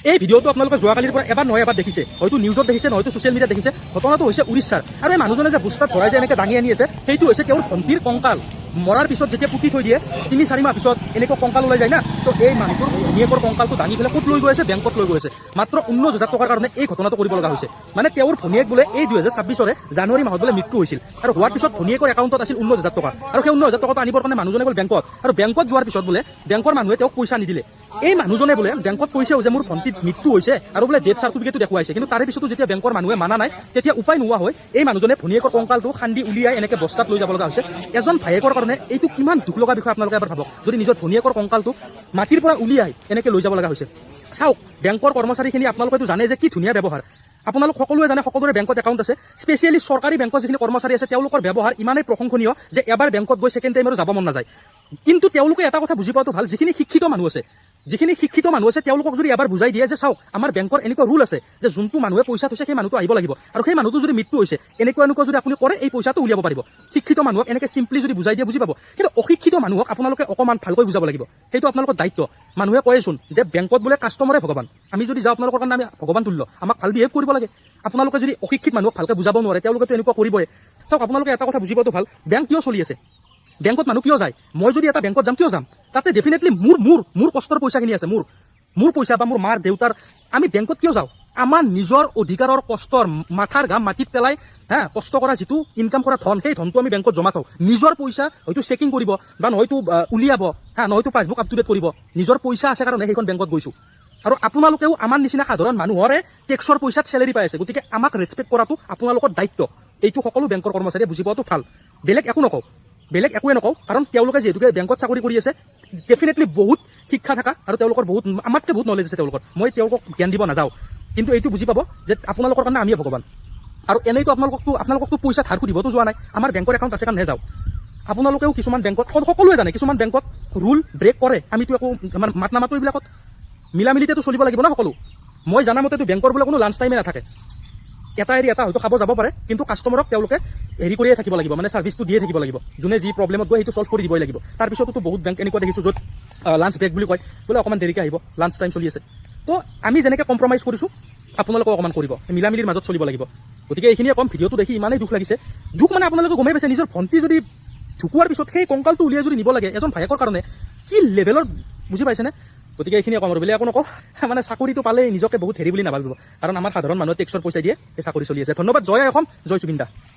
এই ভিডিঅ'টো আপোনালোকে যোৱাকালিৰ পৰা এবাৰ নহয় এবাৰ দেখিছে, হয়তো নিউজত দেখিছে, নহয়তো ছ'চিয়েল মিডিয়াত দেখিছে। ঘটনাটো হৈছে উৰিষ্যাৰ, আৰু এই মানুহজনে যে বস্তাত ভৰাই যে এনেকৈ দাঙি আনি আছে, সেইটো হৈছে তেওঁৰ ভণ্টিৰ কংকাল। মৰাৰ পিছত যেতিয়া পুতি থৈ দিয়ে ৩-৪ মাহ পিছত এনেকুৱা কংকাল ওলাই যায় না, তো এই মানুহটোৰ ভনীয়েকৰ কংকালটো দাঙি পেলাই ক'ত লৈ গৈ আছে? বেংকত লৈ গৈ আছে। মাত্ৰ 19,000 টকাৰ কাৰণে এই ঘটনাটো কৰিব লগা হৈছে। মানে তেওঁৰ ভনীয়েক বোলে এই 2026 জানুৱাৰী মাহত বোলে মৃত্যু হৈছিল, আৰু হোৱাৰ পিছত ভনীয়েকৰ একাউণ্টত আছিল 19,000 টকা, আৰু সেই 19,000 টকাটো আনিবৰ কাৰণে মানুহজনে গ'ল বেংকত, আৰু বেংকত যোৱাৰ পিছত বোলে বেংকৰ মানুহে তেওঁক পইচা নিদিলে। এই মানুহজনে বোলে বেংকত কৈছেও যে মোৰ ভণ্টিৰ মৃত্যু হৈছে, আৰু বোলে ডেথ চাৰ্টিফিকেটো দেখুৱাইছে, কিন্তু তাৰে পিছতো যেতিয়া বেংকৰ মানুহে মানা নাই, তেতিয়া উপায় নোহোৱা হয় এই মানুহজনে ভনীয়েকৰ কংকালটো খান্দি উলিয়াই এনেকৈ বস্তাত লৈ যাব লগা হৈছে। এজন ভায়েকৰ কাৰণে এইটো কিমান দুখ লগা বিষয় আপোনালোকে এবাৰ ভাবক, যদি নিজৰ ভনীয়েকৰ কংকালটো মাটিৰ পৰা উলিয়াই এনেকৈ লৈ যাব লগা হৈছে। চাওক, বেংকৰ কৰ্মচাৰীখিনি আপোনালোকেতো জানে যে কি ধুনীয়া ব্যৱহাৰ। আপোনালোক সকলোৱে জানে, সকলোৰে বেংকত একাউণ্ট আছে। স্পেচিয়েলি চৰকাৰী বেংকৰ যিখিনি কৰ্মচাৰী আছে তেওঁলোকৰ ব্যৱহাৰ ইমানেই প্ৰশংসনীয় যে এবাৰ বেংকত গৈ ছেকেণ্ড টাইম আৰু যাব মন নাযায়। কিন্তু তেওঁলোকে এটা কথা বুজি পোৱাটো ভাল, যিখিনি শিক্ষিত মানুহ আছে তেওঁলোকক যদি এবাৰ বুজাই দিয়ে যে চাওক, আমাৰ বেংকৰ এনেকুৱা ৰুল আছে যে যোনটো মানুহে পইচা থৈছে সেই মানুহটো আহিব লাগিব, আৰু সেই মানুহটো যদি মৃত্যু হৈছে এনেকুৱা যদি আপুনি কৰে এই পইচাটো উলিয়াব পাৰিব। শিক্ষিত মানুহক এনেকৈ চিম্পলি যদি বুজাই দিয়ে বুজি পাব। কিন্তু অশিক্ষিত মানুহক আপোনালোকে অকণমান ভালকৈ বুজাব লাগিব, সেইটো আপোনালোকৰ দায়িত্ব। মানুহে কয়েচোন যে বেংকত বোলে কাষ্টমাৰে ভগৱান, আমি যদি যাওঁ আপোনালোকৰ কাৰণে আমি ভগৱান তুল্য, আমাক ভাল বিহেভ কৰিব লাগে। আপোনালোকে যদি অশিক্ষিত মানুহক ভালকৈ বুজাব নোৱাৰে, তেওঁলোকেতো এনেকুৱা কৰিবই। চাওক, আপোনালোকে এটা কথা বুজি পোৱাটো ভাল, বেংক কিয় চলি আছে, বেংকত মানুহ কিয় যায়? মই যদি এটা বেংকত যাম, কিয় যাম? তাতে ডেফিনেটলি মোৰ কষ্টৰ পইচাখিনি আছে, মোৰ পইচা বা মোৰ মাৰ দেউতাৰ। আমি বেংকত কিয় যাওঁ? আমাৰ নিজৰ অধিকাৰৰ কষ্টৰ মাথাৰ ঘাম মাটিত পেলাই কষ্ট কৰা যিটো ইনকাম কৰা ধন, সেই ধনটো আমি বেংকত জমা থওঁ। নিজৰ পইচা হয়তো চেকিং কৰিব বা নহয়তো উলিয়াব, নহয়তো পাছবুক আপ টু ডেট কৰিব। নিজৰ পইচা আছে কাৰণে সেইখন বেংকত গৈছোঁ। আৰু আপোনালোকেও আমাৰ নিচিনা সাধাৰণ মানুহৰে টেক্সৰ পইচাত চেলেৰি পাই আছে, গতিকে আমাক ৰেচপেক্ট কৰাটো আপোনালোকৰ দায়িত্ব। এইটো সকলো বেংকৰ কৰ্মচাৰীয়ে বুজি পোৱাটো ভাল। বেলেগ একো নকওঁ, বেলেগ একোৱে নকওঁ, কাৰণ তেওঁলোকে যিহেতুকে বেংকত চাকৰি কৰি আছে, ডেফিনেটলি বহুত শিক্ষা থকা আৰু তেওঁলোকৰ বহুত আমাতকৈ বহুত নলেজ আছে তেওঁলোকৰ। মই তেওঁলোকক জ্ঞান দিব নাযাওঁ, কিন্তু এইটো বুজি পাব যে আপোনালোকৰ কাৰণে আমিয়ে ভগৱান। আৰু এনেইতো আপোনালোককতো পইচা ধাৰ সুধিবতো যোৱা নাই, আমাৰ বেংকৰ একাউণ্ট আছে কাৰণেহে যাওঁ। আপোনালোকেও কিছুমান বেংকত, সকলোৱে জানে কিছুমান বেংকত ৰুল ব্ৰেক কৰে, আমিতো একো আমাৰ মাত নামাতো এইবিলাকত। মিলামিলিতেতো চলিব লাগিব ন সকলো। মই জানামতেতো বেংকৰ বোলে কোনো লাঞ্চ টাইমে নাথাকে। এটা এৰি এটা হয়তো খাব যাব পাৰে, কিন্তু কাষ্টমাৰক তেওঁলোকে হেৰি কৰিয়ে থাকিব লাগিব, মানে ছাৰ্ভিচটো দিয়ে থাকিব লাগিব। যোনে যি প্ৰব্লেমত গৈ সেইটো ছল্ভ কৰি দিবই লাগিব। তাৰপিছতো বহুত বেংক এনেকুৱা দেখিছোঁ য'ত লাঞ্চ ব্ৰেক বুলি কয়, বোলে অকণমান দেৰিকৈ আহিব, লাঞ্চ টাইম চলি আছে। তো আমি যেনেকৈ কম্প্ৰমাইজ কৰিছোঁ আপোনালোকেও অকণমান কৰিব, মিলামিলিৰ মাজত চলিব লাগিব। গতিকে এইখিনিয়ে কম। ভিডিঅ'টো দেখি ইমানেই দুখ লাগিছে, দুখ মানে আপোনালোকে গমেই পাইছে, নিজৰ ভণ্টি যদি ঢুকোৱাৰ পিছত সেই কংকালটো উলিয়াই যদি নিব লাগে এজন ভায়েকৰ কাৰণে, কি লেভেলৰ, বুজি পাইছেনে? গতিকে এইখিনিয়ে কম আৰু বেলেগ একো নকওঁ। মানে চাকৰিটো পালেই নিজকে বহুত হেৰি বুলি নাভাবিব, কাৰণ আমাৰ সাধাৰণ মানুহে টেক্সৰ পইচা দিয়ে সেই চাকৰি চলি আছে। ধন্যবাদ। জয় অসম, জয় জুবিন দা।